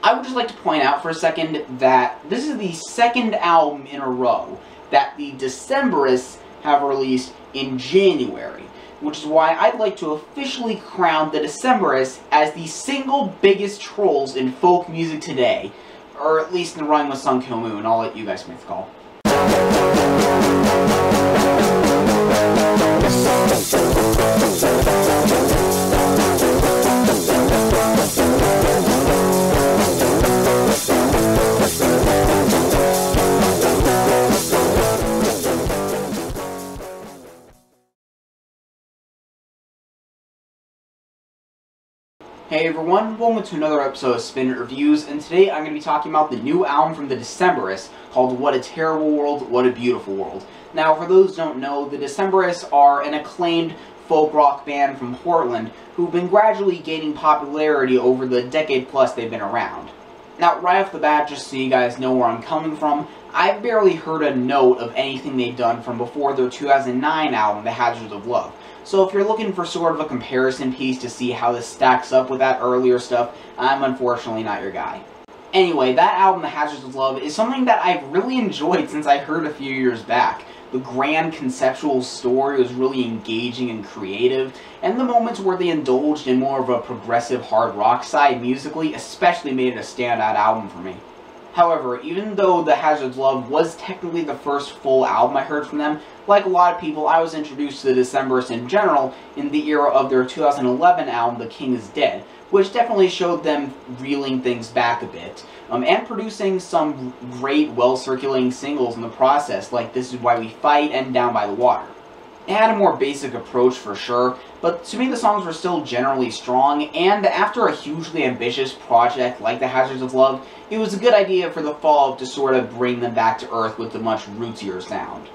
I would just like to point out for a second that this is the second album in a row that the Decemberists have released in January, which is why I'd like to officially crown the Decemberists as the single biggest trolls in folk music today, or at least in the Running with Sun Kill Moon. I'll let you guys make the call. Hey everyone, welcome to another episode of Spin It Reviews, and today I'm going to be talking about the new album from the Decemberists called What a Terrible World, What a Beautiful World. Now, for those who don't know, the Decemberists are an acclaimed folk rock band from Portland who've been gradually gaining popularity over the decade plus they've been around. Now, right off the bat, just so you guys know where I'm coming from, I've barely heard a note of anything they've done from before their 2009 album, The Hazards of Love. So if you're looking for sort of a comparison piece to see how this stacks up with that earlier stuff, I'm unfortunately not your guy. Anyway, that album, The Hazards of Love, is something that I've really enjoyed since I heard a few years back. The grand conceptual story was really engaging and creative, and the moments where they indulged in more of a progressive hard rock side musically especially made it a standout album for me. However, even though The Hazards of Love was technically the first full album I heard from them, like a lot of people, I was introduced to the Decemberists in general in the era of their 2011 album, The King is Dead, which definitely showed them reeling things back a bit, and producing some great, well-circulating singles in the process, like This Is Why We Fight and Down by the Water. It had a more basic approach for sure, but to me the songs were still generally strong, and after a hugely ambitious project like The Hazards of Love, it was a good idea for the follow-up to sort of bring them back to earth with a much rootsier sound.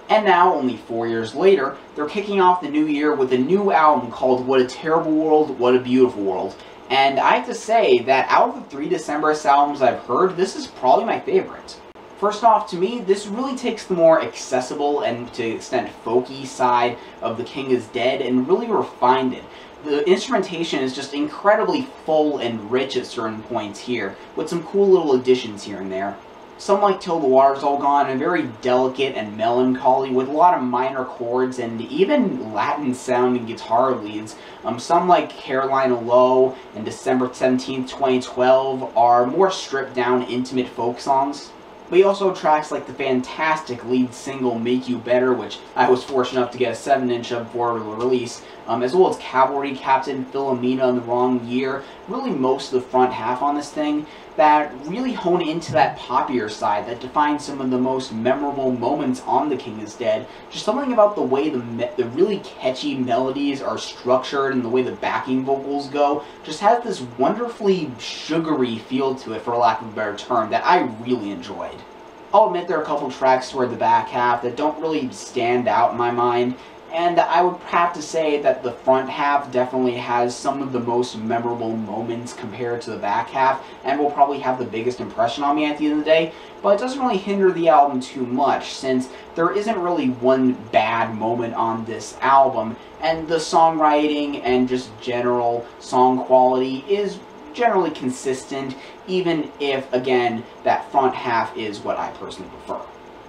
And now, only 4 years later, they're kicking off the new year with a new album called What a Terrible World, What a Beautiful World. And I have to say that out of the 3 Decemberists albums I've heard, this is probably my favorite. First off, to me, this really takes the more accessible and, to an extent, folky side of The King is Dead and really refined it. The instrumentation is just incredibly full and rich at certain points here, with some cool little additions here and there. Some like Till the Water's All Gone are very delicate and melancholy with a lot of minor chords and even Latin sounding guitar leads. Some like Carolina Low and December 17th, 2012 are more stripped down intimate folk songs. But you also have tracks like the fantastic lead single Make You Better, which I was fortunate enough to get a 7-inch of before the release, as well as Cavalry Captain, Philomena in the Wrong Year, really most of the front half on this thing, that really hone into that poppier side that defines some of the most memorable moments on The King is Dead. Just something about the way the really catchy melodies are structured and the way the backing vocals go just has this wonderfully sugary feel to it, for lack of a better term, that I really enjoyed. I'll admit there are a couple tracks toward the back half that don't really stand out in my mind, and I would have to say that the front half definitely has some of the most memorable moments compared to the back half, and will probably have the biggest impression on me at the end of the day, but it doesn't really hinder the album too much, since there isn't really one bad moment on this album, and the songwriting and just general song quality is generally consistent, even if, again, that front half is what I personally prefer.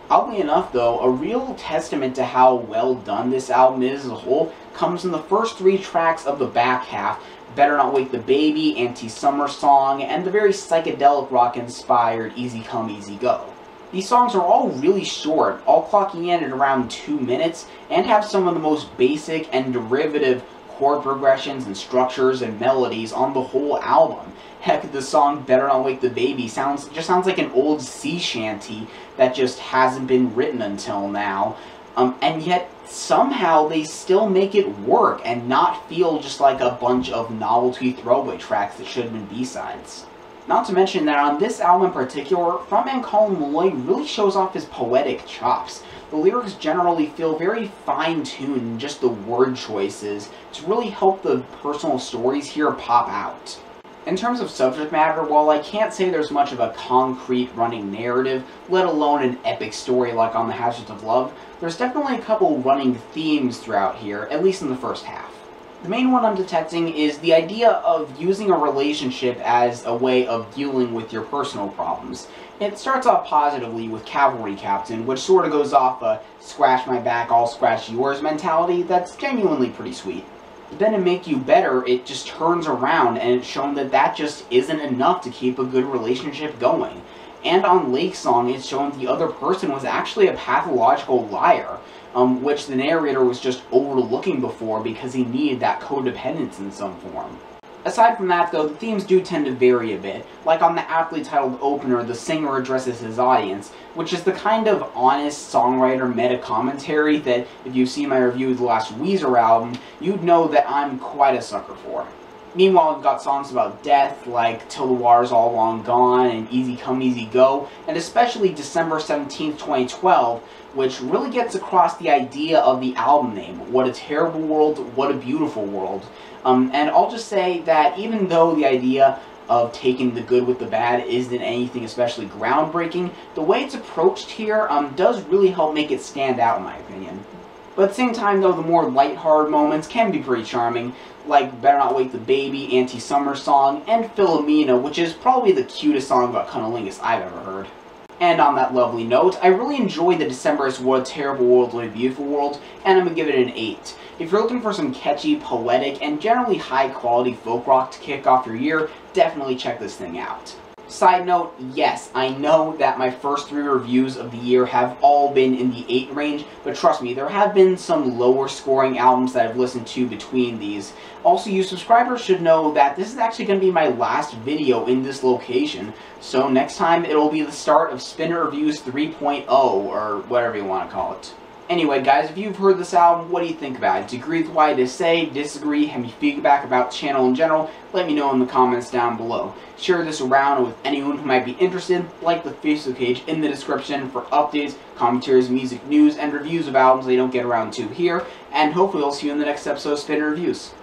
Oddly enough, though, a real testament to how well done this album is as a whole comes in the first 3 tracks of the back half, Better Not Wake the Baby, Anti-Summer Song, and the very psychedelic rock-inspired Easy Come, Easy Go. These songs are all really short, all clocking in at around 2 minutes, and have some of the most basic and derivative chord progressions and structures and melodies on the whole album. Heck, the song Better Not Wake the Baby sounds like an old sea shanty that just hasn't been written until now. And yet, somehow, they still make it work and not feel just like a bunch of novelty throwaway tracks that should have been B-sides. Not to mention that on this album in particular, frontman Colin Malloy really shows off his poetic chops. The lyrics generally feel very fine-tuned, just the word choices, to really help the personal stories here pop out. In terms of subject matter, while I can't say there's much of a concrete running narrative, let alone an epic story like on The Hazards of Love, there's definitely a couple running themes throughout here, at least in the first half. The main one I'm detecting is the idea of using a relationship as a way of dealing with your personal problems. It starts off positively with Cavalry Captain, which sort of goes off a scratch my back, I'll scratch yours mentality that's genuinely pretty sweet. But then to make you better, it just turns around and it's shown that that just isn't enough to keep a good relationship going. And on Lake Song, it's shown the other person was actually a pathological liar, which the narrator was just overlooking before because he needed that codependence in some form. Aside from that, though, the themes do tend to vary a bit. Like on the aptly titled opener, the singer addresses his audience, which is the kind of honest songwriter meta-commentary that, if you've seen my review of the last Weezer album, you'd know that I'm quite a sucker for. Meanwhile, we've got songs about death, like Till the Water's All Long Gone and Easy Come, Easy Go, and especially December 17th, 2012, which really gets across the idea of the album name, What a Terrible World, What a Beautiful World. And I'll just say that even though the idea of taking the good with the bad isn't anything especially groundbreaking, the way it's approached here does really help make it stand out, in my opinion. But at the same time, though, the more lighthearted moments can be pretty charming, like Better Not Wake the Baby, Anti-Summer Song, and Philomena, which is probably the cutest song about cunnilingus I've ever heard. And on that lovely note, I really enjoyed the Decemberists' What a Terrible World, What a Beautiful World, and I'm going to give it an 8. If you're looking for some catchy, poetic, and generally high-quality folk rock to kick off your year, definitely check this thing out. Side note, yes, I know that my first 3 reviews of the year have all been in the 8 range, but trust me, there have been some lower scoring albums that I've listened to between these. Also, you subscribers should know that this is actually going to be my last video in this location, so next time it'll be the start of Spinner Reviews 3.0, or whatever you want to call it. Anyway, guys, if you've heard this album, what do you think about it? Do you agree with what I just say, disagree, have any feedback about the channel in general? Let me know in the comments down below. Share this around with anyone who might be interested, like the Facebook page in the description for updates, commentaries, music news, and reviews of albums they don't get around to here, and hopefully I'll see you in the next episode of Spinner Reviews.